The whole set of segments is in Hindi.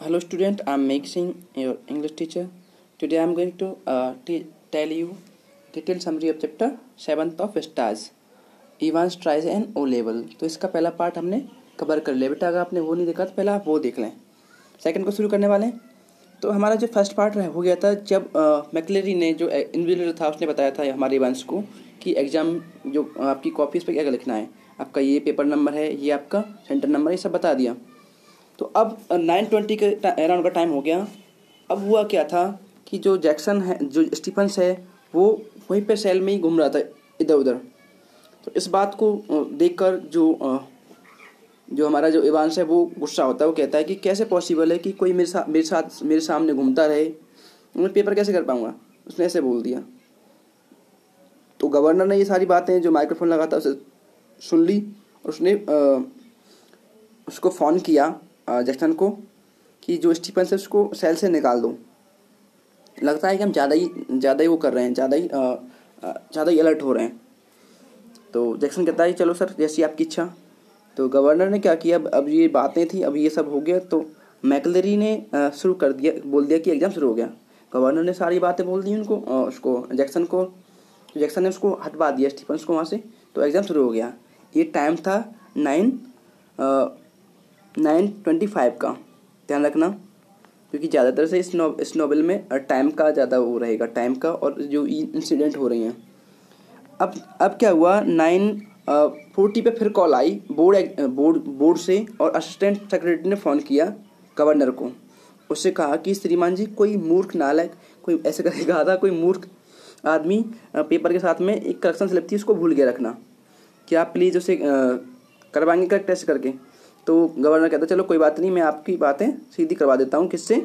Hello student, I am Meg Singh, your English teacher. Today I am going to tell you detailed summary of chapter 7th of stars. Evans tries an O level. तो इसका पहला पार्ट हमने कवर कर लिया बेटा। अगर आपने वो नहीं देखा तो पहला आप वो देख लें। सेकंड को शुरू करने वाले हैं। तो हमारा जो फर्स्ट पार्ट हो गया था जब मैक्लेरी ने जो इन्विजिलेटर था उसने बताया था हमारे इवांस को कि एग्ज़ाम जो आपकी कॉपीज़ पर क्या लिखना है, आपका ये पेपर नंबर है, ये आपका सेंटर नंबर है, ये सब बता दिया। तो अब 9:20 के अराउंड का टाइम हो गया। अब हुआ क्या था कि जो जैक्सन है, जो स्टीफन्स है, वो वहीं पे सेल में ही घूम रहा था इधर उधर। तो इस बात को देखकर जो हमारा जो इवांस है वो गुस्सा होता है। वो कहता है कि कैसे पॉसिबल है कि कोई मेरे सामने घूमता रहे, मैं पेपर कैसे कर पाऊँगा। उसने ऐसे बोल दिया। तो गवर्नर ने ये सारी बातें जो माइक्रोफोन लगा था उसे सुन ली और उसने उसको फ़ोन किया जैक्सन को कि जो स्टीफन्स है उसको सेल से निकाल दो। लगता है कि हम ज़्यादा ही वो कर रहे हैं, ज़्यादा ही अलर्ट हो रहे हैं। तो जैक्सन कहता है चलो सर, जैसी आपकी इच्छा। तो गवर्नर ने क्या किया, अब ये बातें थी, अब ये सब हो गया। तो मैक्लेरी ने शुरू कर दिया, बोल दिया कि एग्ज़ाम शुरू हो गया। गवर्नर ने सारी बातें बोल दी उसको जैक्सन को। जैक्सन ने उसको हटवा दिया स्टीफन्स को वहाँ से। तो एग्ज़ाम शुरू हो गया। ये टाइम था 9:25 का, ध्यान रखना, क्योंकि ज़्यादातर से इस नॉवेल में टाइम का ज़्यादा वो रहेगा, टाइम का और जो इंसिडेंट हो रही हैं। अब क्या हुआ, 9:40 पे फिर कॉल आई बोर्ड से और असिस्टेंट सेक्रेटरी ने फ़ोन किया गवर्नर को। उससे कहा कि श्रीमान जी, कोई मूर्ख नालायक, कोई ऐसे करके कहा था, कोई मूर्ख आदमी पेपर के साथ में एक करेक्शन स्लिप थी उसको भूल के रखना, क्या आप प्लीज़ उसे करवाएंगे करेक्ट टेस्ट करके। तो गवर्नर कहता चलो कोई बात नहीं, मैं आपकी बातें सीधी करवा देता हूँ। किससे?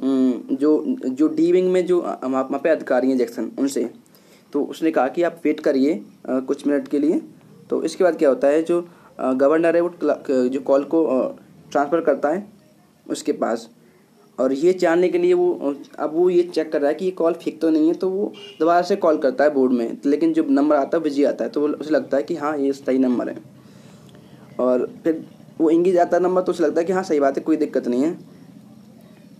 जो डी विंग में जो वहाँ पे अधिकारी हैं जैक्सन, उनसे। तो उसने कहा कि आप वेट करिए कुछ मिनट के लिए। तो इसके बाद क्या होता है, जो गवर्नर है वो जो कॉल को ट्रांसफ़र करता है उसके पास, और ये जानने के लिए वो ये चेक कर रहा है कि ये कॉल फेक तो नहीं है। तो वो दोबारा से कॉल करता है बोर्ड में, लेकिन जो नंबर आता है बिजी आता है। तो उसे लगता है कि हाँ ये सही नंबर है, और फिर वो इंगेज आता है नंबर। तो उसे लगता है कि हाँ सही बात है, कोई दिक्कत नहीं है।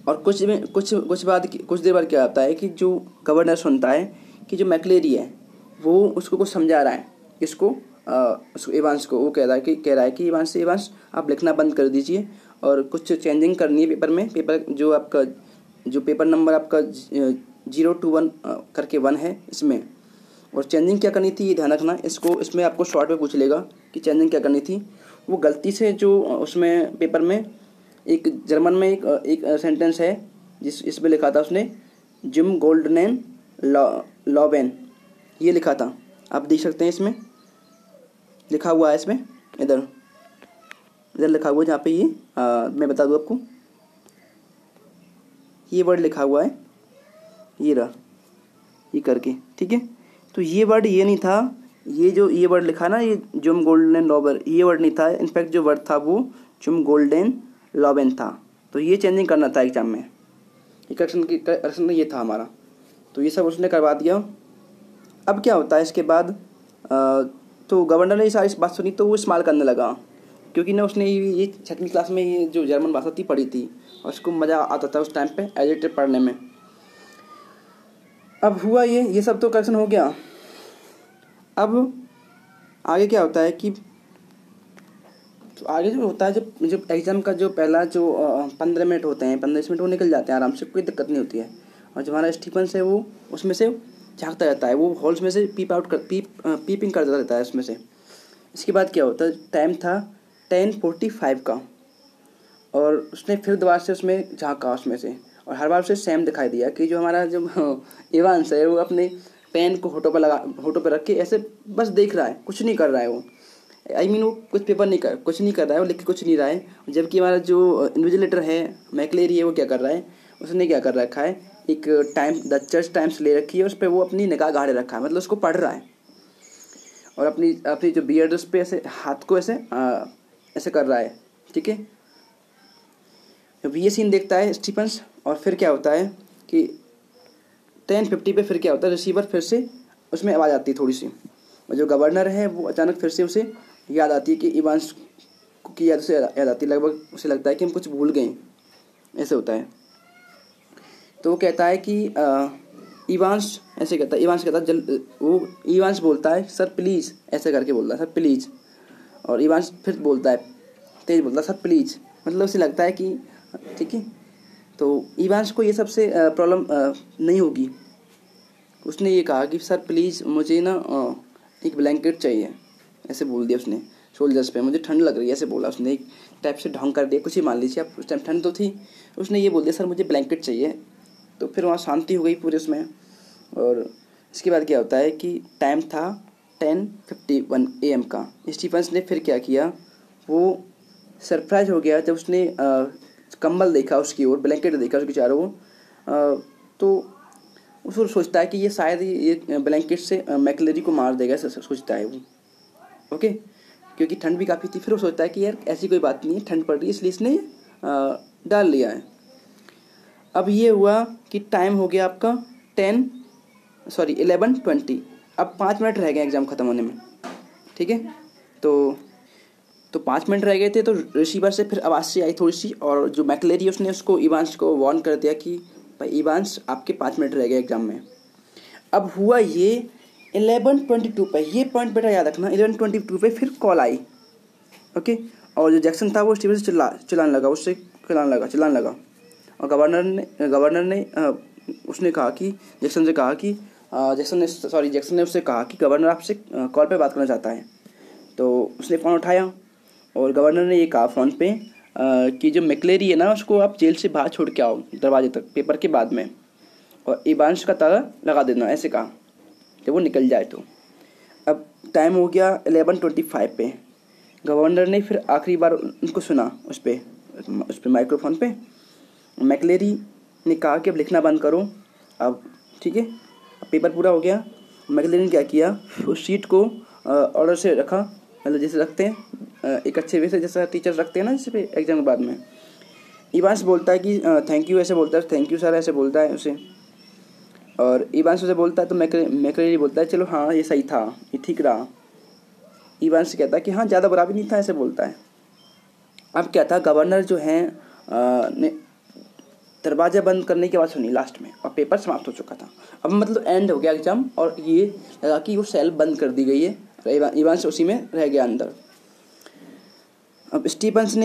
और कुछ देर बाद क्या आता है कि जो गवर्नर सुनता है कि जो मैक्लेरी है वो उसको कुछ समझा रहा है, उसको इवांस को। वो कह रहा है कि इवांस आप लिखना बंद कर दीजिए और कुछ चेंजिंग करनी है पेपर में। जो आपका जो पेपर नंबर आपका 021 करके 1 है इसमें, और चेंजिंग क्या करनी थी ये ध्यान रखना। इसमें आपको शॉर्ट में पूछ लेगा कि चेंजिंग क्या करनी थी। वो गलती से जो उसमें पेपर में एक जर्मन में एक सेंटेंस है इसमें लिखा था उसने जिम गोल्डनेन लॉबेन, ये लिखा था। आप देख सकते हैं इसमें लिखा हुआ है, इसमें इधर लिखा हुआ है, जहाँ पे ये मैं बता दूँ आपको, ये वर्ड लिखा हुआ है, ये रहा, ये करके, ठीक है। तो ये वर्ड ये नहीं था, ये वर्ड लिखा ना, ये जुम गोल्डन लॉबर, ये वर्ड नहीं था। इनफैक्ट जो वर्ड था वो जुम गोल्डन लॉबेन था। तो ये चेंजिंग करना था एग्जाम में, ये करेक्शन ये था हमारा। तो ये सब उसने करवा दिया। अब क्या होता है इसके बाद, तो गवर्नर ने ये सारी बात सुनी तो वो इस्तेमाल करने लगा, क्योंकि ना उसने ये 6वीं क्लास में ये जो जर्मन भाषा थी पढ़ी थी और उसको मज़ा आता था उस टाइम पे एडिटेड पढ़ने में। अब हुआ ये सब तो करेक्शन हो गया। अब आगे क्या होता है कि तो आगे जो होता है, जब एग्ज़ाम का जो पहला जो 15 मिनट होते हैं, 15 मिनट वो निकल जाते हैं आराम से, कोई दिक्कत नहीं होती है। और जो हमारा स्टीफन्स है वो उसमें से झाँकता रहता है, वो हॉल्स में से पीपिंग करता रहता है उसमें से। इसके बाद क्या होता है, टाइम था 10:45 का, और उसने फिर दोबारा से उसमें झाँका उसमें से, और हर बार उसे सेम दिखाई दिया कि जो हमारा जो इवांस है वो अपने पेन को होठों पर रख के ऐसे बस देख रहा है, कुछ नहीं कर रहा है वो। वो कुछ नहीं कर रहा है, वो लिख के कुछ नहीं रहा है। जबकि हमारा जो इन्विजिलेटर है मैक्लेरी है, वो क्या कर रहा है, उसने क्या कर रखा है, एक द चर्च टाइम्स ले रखी है, उस पर वो अपनी निगाह गाड़े रखा है, मतलब उसको पढ़ रहा है, और अपनी जो बियर्ड उस पर ऐसे हाथ को ऐसे कर रहा है, ठीक है। जब ये सीन देखता है स्टीफन्स, और फिर क्या होता है कि 10:50 पे फिर क्या होता है, रिसीवर फिर से उसमें आवाज़ आती है थोड़ी सी, और जो गवर्नर है वो अचानक फिर से उसे याद आती है कि इवांस की याद आती है, लगभग उसे लगता है कि हम कुछ भूल गए। ऐसे होता है। तो वो कहता है कि इवांश ऐसे कहता है, इवांश कहता है वो इवांश बोलता है सर प्लीज़, ऐसे करके बोलता है सर प्लीज़। और इवांश फिर बोलता है, तेज बोलता है सर प्लीज़, मतलब उसे लगता है कि ठीक है। तो इवांश को ये सबसे प्रॉब्लम नहीं होगी। उसने ये कहा कि सर प्लीज़ मुझे ना एक ब्लैंकेट चाहिए, ऐसे बोल दिया उसने शोल्डर्स पे, मुझे ठंड लग रही है, ऐसे बोला उसने, एक टाइप से ढोंग कर दिया, कुछ ही मान लीजिए आप, उस टाइम ठंड तो थी। उसने ये बोल दिया सर मुझे ब्लैंकेट चाहिए। तो फिर वहाँ शांति हो गई पूरे उसमें। और इसके बाद क्या होता है कि टाइम था 10:51 AM का। स्टीफन्स ने फिर क्या किया, वो सरप्राइज हो गया जब उसने कंबल देखा उसकी ओर, ब्लैंकेट देखा उसके चारों ओर। तो उसको सोचता है कि ये शायद ये ब्लैंकेट से मैकलेरी को मार देगा, ऐसा सोचता है वो। ओके, क्योंकि ठंड भी काफ़ी थी। फिर वो सोचता है कि यार ऐसी कोई बात नहीं है, ठंड पड़ रही है इसलिए इसने डाल लिया है। अब ये हुआ कि टाइम हो गया आपका 11:20। अब 5 मिनट रह गए एग्ज़ाम ख़त्म होने में, ठीक है। तो 5 मिनट रह गए थे। तो रिसीवर से फिर आवाज़ से आई थोड़ी सी, और जो मैकलेरी उसने उसको इवांश को वार्न कर दिया कि भाई इवांश आपके 5 मिनट रह गए एग्ज़ाम में। अब हुआ ये 11:22 पे, ये पॉइंट बेटा याद रखना, 11:22 पे फिर कॉल आई। ओके, और जो जैक्सन था वो स्टीवन से चिल्लाने लगा, उससे चिल्लाने लगा। और गवर्नर ने उसने कहा कि जैक्सन से कहा कि जैक्सन ने उससे कहा कि गवर्नर आपसे कॉल पे बात करना चाहता है। तो उसने फ़ोन उठाया और गवर्नर ने ये कहा फ़ोन पे कि जो मैकलेरी है ना उसको आप जेल से बाहर छोड़ के आओ दरवाजे तक पेपर के बाद में, और इवांश का ताला लगा देना, ऐसे कहा जब वो निकल जाए तो। अब टाइम हो गया 11:25 पे। गवर्नर ने फिर आखिरी बार उनको सुना उस पर माइक्रोफोन पे। मैकलेरी ने कहा कि अब लिखना बंद करो अब, ठीक है। अब पेपर पूरा हो गया। मैकलेरी ने क्या किया, उस शीट को ऑर्डर से रखा, मतलब जैसे रखते हैं एक अच्छे वे से, जैसा टीचर्स रखते हैं ना जैसे एग्जाम के बाद में। इवांश बोलता है कि थैंक यू, ऐसे बोलता है थैंक यू सर, ऐसे बोलता है उसे। और इवांश उसे बोलता है तो मैकलेरी बोलता है चलो हाँ ये सही था, ये ठीक रहा। इवांश कहता है कि हाँ ज़्यादा बुरा भी नहीं था, ऐसे बोलता है। अब क्या था, गवर्नर जो हैं ने दरवाज़ा बंद करने की आवाज़ सुनी लास्ट में, और पेपर समाप्त हो चुका था। अब मतलब एंड हो गया एग्जाम, और ये लगा कि वो सेल बंद कर दी गई है, इवांश उसी में रह गया अंदर। अब स्टीफन्स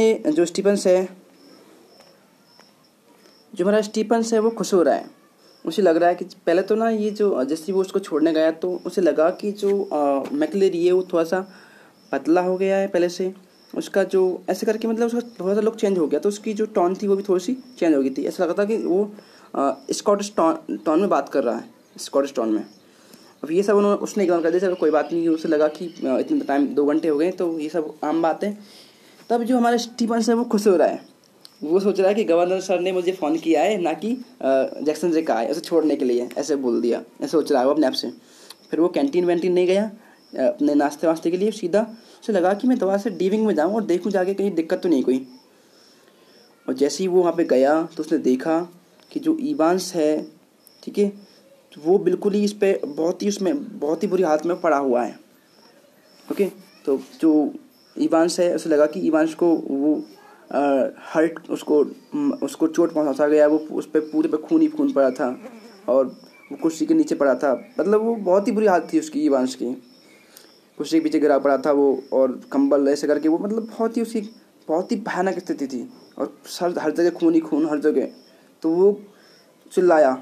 है वो खुश हो रहा है। उसे लग रहा है कि पहले तो ना ये जो जैसे वो उसको छोड़ने गया तो उसे लगा कि जो मैकलेरी है वो थोड़ा सा पतला हो गया है पहले से, उसका जो ऐसे करके मतलब उसका थोड़ा सा लुक चेंज हो गया, तो उसकी जो टोन थी वो भी थोड़ी सी चेंज हो गई थी। ऐसा लगा था कि वो स्कॉटिश टोन में बात कर रहा है, स्कॉटिश टोन में। अब ये सब उसने इग्नोर कर दिया, चलो कोई बात नहीं। उसे लगा कि इतने टाइम 2 घंटे हो गए तो ये सब आम बात है। तब जो हमारा स्टीफन्स है वो खुश हो रहा है, वो सोच रहा है कि गवर्नर सर ने मुझे फ़ोन किया है, ना कि जैक्सन से कहा है उसे छोड़ने के लिए, ऐसे बोल दिया, ऐसे सोच रहा है वो अपने आप से। फिर वो कैंटीन वैंटीन नहीं गया अपने नाश्ते वास्ते के लिए, सीधा उसे लगा कि मैं दोबारा से डीविंग में जाऊँ और देखूँ जाके कहीं दिक्कत तो नहीं कोई। और जैसे ही वो वहाँ पे गया तो उसने देखा कि जो इवांस है, ठीक है, तो वो बिल्कुल ही इस पर बहुत ही बुरी हालत में पड़ा हुआ है। ओके, तो जो इवांस है उसे लगा कि इवांस को वो हर्ट उसको चोट पहुंचा गया, वो उस पर पूरे पे खून ही खून पड़ा था, और वो कुर्सी के नीचे पड़ा था। मतलब वो बहुत ही बुरी हालत थी उसकी, इवांस की कुर्सी के पीछे गिरा पड़ा था वो, और कंबल ऐसे करके वो, मतलब बहुत ही भयानक स्थिति थी, और हर जगह खून ही खून, हर जगह। तो वो चिल्लाया,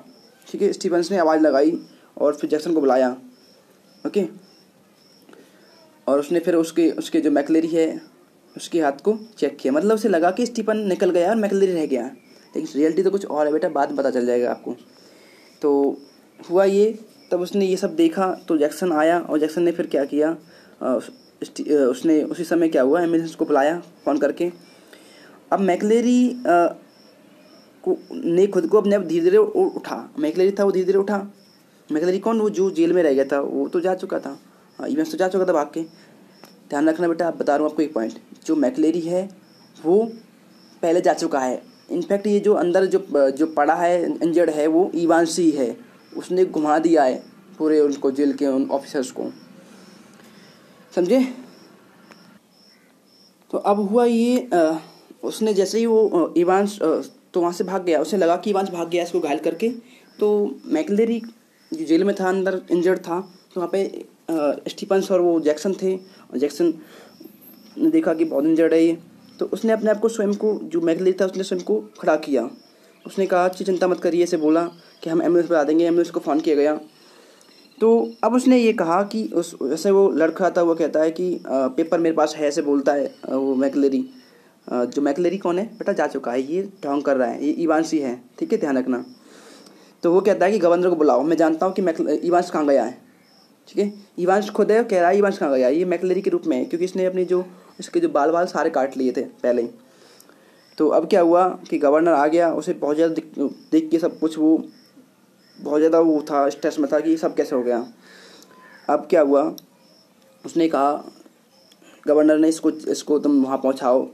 ठीक है। स्टीफन्स ने आवाज़ लगाई और फिर जैक्सन को बुलाया। ओके, और उसने फिर उसके जो मैकलेरी है उसके हाथ को चेक किया, मतलब उसे लगा कि स्टीफन निकल गया और मैकलेरी रह गया, लेकिन रियलिटी तो कुछ और है बेटा, बाद में पता चल जाएगा आपको। तो हुआ ये, तब उसने ये सब देखा तो जैक्सन आया, और जैक्सन ने फिर क्या किया, उसने उसी समय क्या हुआ, एम्बुलेंस को बुलाया फ़ोन करके। अब मैकलेरी ने खुद को अपने आप धीरे धीरे उठा, मैकलेरी था वो धीरे धीरे उठा। मैकलेरी कौन, वो जो जेल में रह गया था, वो तो जा चुका था, इवेंट्स तो जा चुका था भाग के। ध्यान रखना बेटा, आप बता रहा हूँ आपको एक पॉइंट, जो मैकलेरी है वो पहले जा चुका है। इनफैक्ट ये जो अंदर जो पड़ा है इंजर्ड है वो इवांस ही है, उसने घुमा दिया है पूरे उनको जेल के उन ऑफिसर्स को, समझे। तो अब हुआ ये उसने जैसे ही वो इवांस तो वहाँ से भाग गया। उसे लगा कि इवांस भाग गया इसको घायल करके। तो मैकलेरी जो जेल में था अंदर इंजर्ड था, तो वहाँ पे स्टीफन्स और वो जैक्सन थे। और जैक्सन ने देखा कि बहुत इंजर्ड है ये, तो उसने अपने आप को स्वयं को, जो मैकलेरी था उसने स्वयं को खड़ा किया। उसने कहा कि चिंता मत करिए, ऐसे बोला कि हम एम्बुलेंस बुला देंगे। एम्बुलेंस को फ़ोन किया गया। तो अब उसने ये कहा कि उस जैसे वो लड़का था वो कहता है कि पेपर मेरे पास है, ऐसे बोलता है वो मैकलेरी। जो मैकलेरी कौन है बेटा, जा चुका है, ये ढोंग कर रहा है, ये इवांस ही है, ठीक है, ध्यान रखना। तो वो कहता है कि गवर्नर को बुलाओ, मैं जानता हूँ कि इवांस कहाँ गया है, ठीक है। इवांस खुद है, कह रहा है इवांस कहाँ गया है, ये मैकलेरी के रूप में है, क्योंकि इसने अपनी जो इसके जो बाल सारे काट लिए थे पहले ही। तो अब क्या हुआ कि गवर्नर आ गया, उसे बहुत ज़्यादा देख के सब कुछ वो बहुत ज़्यादा वो था, स्ट्रेस में था कि सब कैसे हो गया। अब क्या हुआ, उसने कहा, गवर्नर ने इसको तुम वहाँ पहुँचाओ।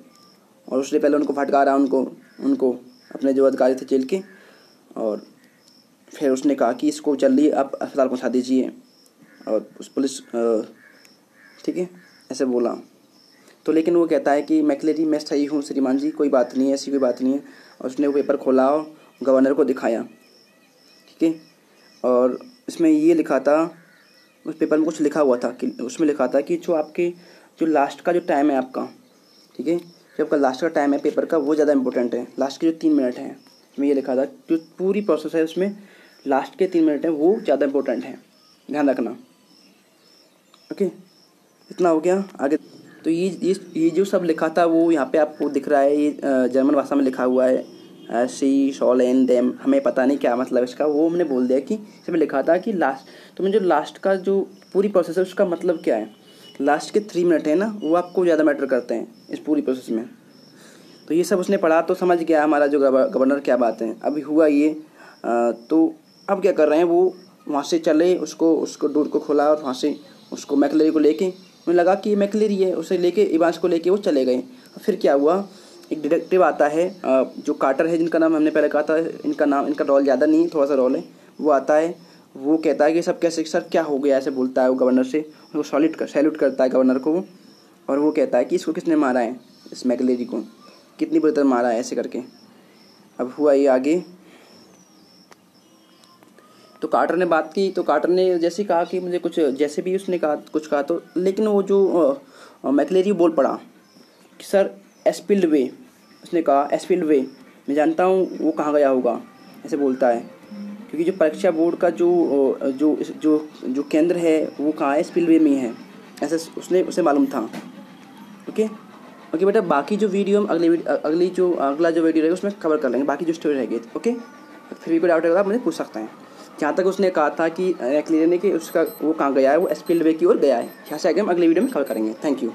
और उसने पहले उनको फटकारा, उनको अपने जो अधिकारी थे जेल के। और फिर उसने कहा कि इसको जल्दी आप अस्पताल पहुँचा दीजिए। और उस पुलिस ठीक है ऐसे बोला। तो लेकिन वो कहता है कि मैकलेरी मैं सही हूँ श्रीमान जी, कोई बात नहीं है, ऐसी कोई बात नहीं है। और उसने वो पेपर खोला और गवर्नर को दिखाया, ठीक है। और इसमें ये लिखा था, उस पेपर में कुछ लिखा हुआ था कि उसमें लिखा था कि जो लास्ट का जो टाइम है आपका, ठीक है, जो आपका लास्ट का टाइम है पेपर का, वो ज़्यादा इंपॉर्टेंट है। लास्ट के जो 3 मिनट हैं उसमें ये लिखा था, जो पूरी प्रोसेस है उसमें लास्ट के 3 मिनट हैं वो ज़्यादा इंपॉर्टेंट है, ध्यान रखना। ओके, इतना हो गया। आगे तो ये जो सब लिखा था वो यहाँ पे आपको दिख रहा है, ये जर्मन भाषा में लिखा हुआ है, सी शॉल एन देम, हमें पता नहीं क्या मतलब इसका, वो हमने बोल दिया कि इसमें लिखा था कि लास्ट। तो मैं जो लास्ट का जो पूरी प्रोसेस है उसका मतलब क्या है, लास्ट के 3 मिनट है ना, वो आपको ज़्यादा मैटर करते हैं इस पूरी प्रोसेस में। तो ये सब उसने पढ़ा तो समझ गया हमारा जो गवर्नर क्या बात है। अभी हुआ ये तो अब क्या कर रहे हैं, वो वहाँ से चले, उसको डोर को खोला और वहाँ से उसको मैकलेरी को लेके, उन्हें लगा कि मैकलेरी है, उसे लेके इवांस को लेके वो चले गए। फिर क्या हुआ, एक डिटेक्टिव आता है जो कार्टर है, जिनका नाम हमने पहले कहा था, इनका रोल ज़्यादा नहीं है, थोड़ा सा रोल है। वो आता है, वो कहता है कि सब कैसे सर क्या हो गया, ऐसे बोलता है वो गवर्नर से। वो सैल्यूट करता है गवर्नर को। और वो कहता है कि इसको किसने मारा है, इस मैकलेरी को कितनी बुरी तरह मारा है, ऐसे करके। अब हुआ ये आगे, तो कार्टर ने बात की। तो कार्टर ने जैसे कहा कि मुझे कुछ, जैसे भी उसने कुछ कहा, तो लेकिन वो जो मैकलेरी बोल पड़ा कि सर एस्पिल्ड वे, उसने कहा एस्पिल्ड वे, मैं जानता हूँ वो कहाँ गया होगा, ऐसे बोलता है। क्योंकि जो परीक्षा बोर्ड का जो केंद्र है वो कहाँ है, एस्पिल्ड वे में है, ऐसे उसे मालूम था। ओके बेटा, बाकी जो वीडियो हम अगला जो वीडियो रहेगा उसमें कवर कर लेंगे, बाकी जो स्टोरी रहेगी। ओके, फिर भी कोई डाउट रहेगा आप मुझे पूछ सकते हैं। जहाँ तक उसने कहा था कि मैकलेरी ने कि उसका वो कहाँ गया है, वो एस्पिल्ड वे की ओर गया है। यहाँ से आगे हम अगले वीडियो में कवर करेंगे। Thank you.